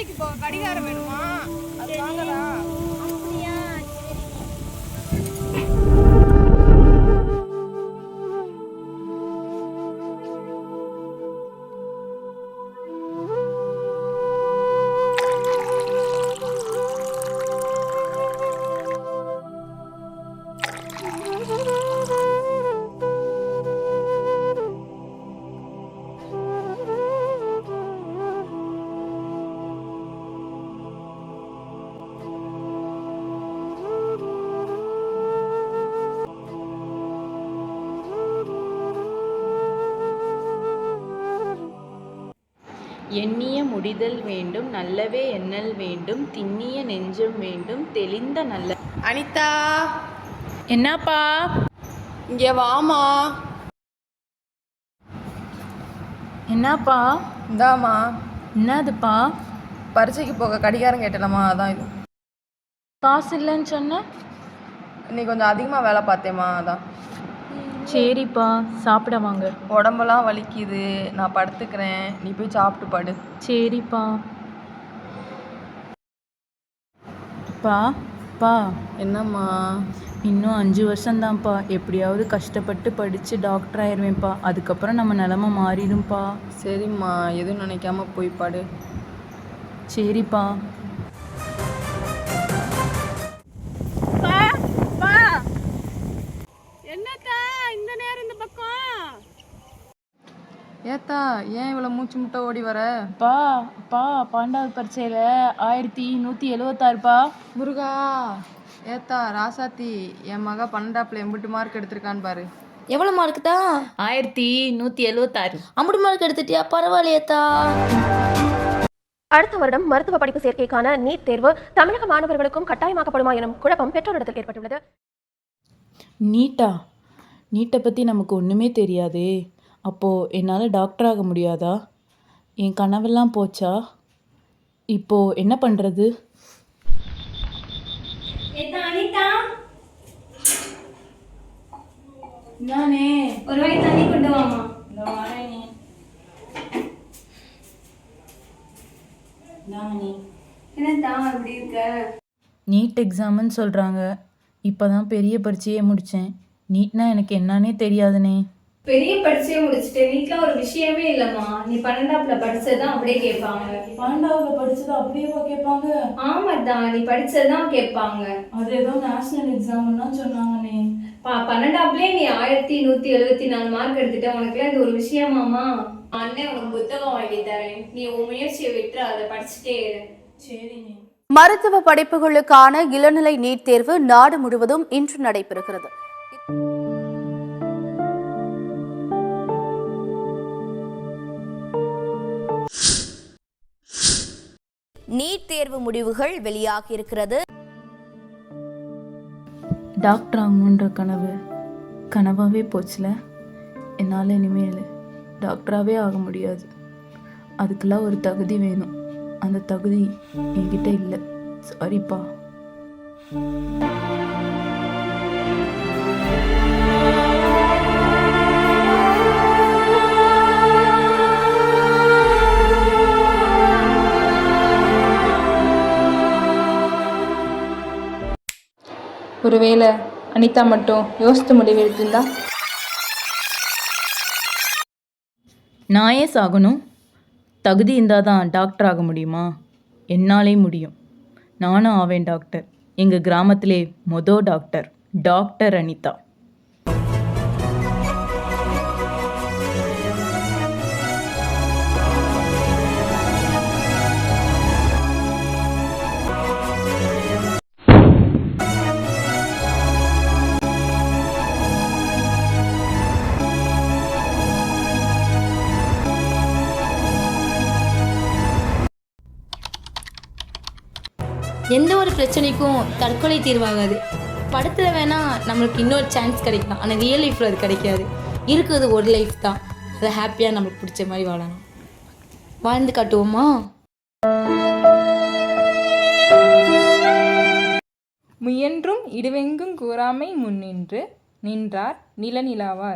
பரீட்சைக்கு போக கடிகாரம் வேணுமா? அது வாங்கடா. அப்படியா? எண்ணிய முடிதல் வேண்டும், நல்லவே எண்ணல் வேண்டும், திண்ணிய நெஞ்சம் வேண்டும், தெளிந்த நல்ல. அனிதா, என்னப்பா? இங்கே வாமா. என்னப்பா? இந்தாம்மா. என்னதுப்பா? பரீட்சைக்கு போக கடிகாரம் கேட்டலம்மா, அதான் இது. காசு இல்லைன்னு சொன்ன? இன்னைக்கு கொஞ்சம் அதிகமாக வேலை பார்த்தேம்மா, அதான். சரிப்பா, சாப்பிட வாங்க. உடம்பெல்லாம் வலிக்குது, நான் படுத்துக்கிறேன், நீ போய் சாப்பிட்டு படு. சரிப்பா. பா பா, என்னம்மா? இன்னும் 5 வருஷம்தான்ப்பா. எப்படியாவது கஷ்டப்பட்டு படித்து டாக்டர் ஆயிடுவேன்ப்பா. அதுக்கப்புறம் நம்ம நிலமை மாறிடும்ப்பா. சரிம்மா, எதுவும் நினைக்காம போய் படு. சரிப்பா. என்னத்தா இந்த நேரம் இந்த பக்கம்? ஏத்தா, ஏன் இவ்வளோ மூச்சு முட்டை ஓடி வர? பா பா, 12வது பரீட்சையில் 1176பா. முருகா. ஏத்தா ராசாத்தி, என் மக 12ஆப்ல எம்பிட்டு மார்க் எடுத்திருக்கான்னு பாரு. எவ்வளோ மார்க் தான்? 1176. அம்புட்டு மார்க் எடுத்துட்டியா? பரவாயில்லையேத்தா. அடுத்த வருடம் மருத்துவ படிப்பு சேர்க்கைக்கான நீட் தேர்வு தமிழக மாணவர்களுக்கும் கட்டாயமாக்கப்படுமா எனும் குழப்பம் பெற்றோரிடத்தில் ஏற்பட்டுள்ளது. நீட்டை பற்றி நமக்கு ஒன்றுமே தெரியாதே. அப்போது என்னால் டாக்டர் ஆக முடியாதா? என் கனவெல்லாம் போச்சா? இப்போது என்ன பண்ணுறது? நானே ஒரு வாய் தண்ணி கொண்டு வாமா. என்னத்தா இப்படி இருக்க? நீட் எக்ஸாம்னு சொல்கிறாங்க. இப்போ தான் பெரிய பரீட்சையே முடித்தேன். நீட்னா எனக்கு என்னன்னே தெரியாதுனே. பெரிய பரீட்சையை முடிச்சுட்டு நீட்லாம் ஒரு விஷயமே இல்லைம்மா. நீ 12ஆப்ல படிச்சதான் அப்படியே கேட்பாங்க. 12வது படிச்சதா அப்படியேவா கேட்பாங்க? ஆமாதான், நீ படிச்சதான் கேட்பாங்க. அது ஏதோ நேஷனல் எக்ஸாம்னா சொன்னாங்கண்ணே. 12ஆப்லயே நீ 1174 மார்க் எடுத்துட்ட. உனக்குலாம் இது ஒரு விஷயமாமா? அண்ணே உனக்கு புத்தகம் வாங்கி தரேன், நீ உன் முயற்சியை விட்டு அதை படிச்சுட்டே இரு. சரிண்ணே. மருத்துவ படிப்புகளுக்கான இளநிலை நீட் தேர்வு நாடு முழுவதும் இன்று நடைபெறுகிறது. நீட் தேர்வு முடிவுகள் வெளியாகியிருக்கிறது. டாக்டர் ஆகணுன்ற கனவாகவே போச்சுல. என்னால் இனிமேல் டாக்டராகவே ஆக முடியாது. அதுக்கெல்லாம் ஒரு தகுதி வேணும். அந்த தகுதி என்கிட்ட இல்லை. சாரிப்பா. ஒருவேளை அனிதா மட்டும் யோசித்து முடிவு எடுத்திருந்தா? நான் ஏன் சாகணும்? தகுதி இருந்தால் தான் டாக்டர் ஆக முடியுமா? என்னாலே முடியும். நானும் ஆவேன் டாக்டர். எங்கள் கிராமத்திலே டாக்டர் அனிதா. எந்த ஒரு பிரச்சனைக்கும் தற்கொலை தீர்வாகாது. படத்தில் வேணால் நம்மளுக்கு இன்னொரு சான்ஸ் கிடைக்கலாம், ஆனால் ரியல் லைஃப்பில் அது கிடைக்காது. இருக்கிறது ஒரு லைஃப் தான். அதை ஹாப்பியாக நம்மளுக்கு பிடிச்ச மாதிரி வாழணும். வாழ்ந்து காட்டுவோமா? முயன்றும் இடுவெங்கும் கூறாமை முன்னின்று நின்றார் நிலநிலாவார்.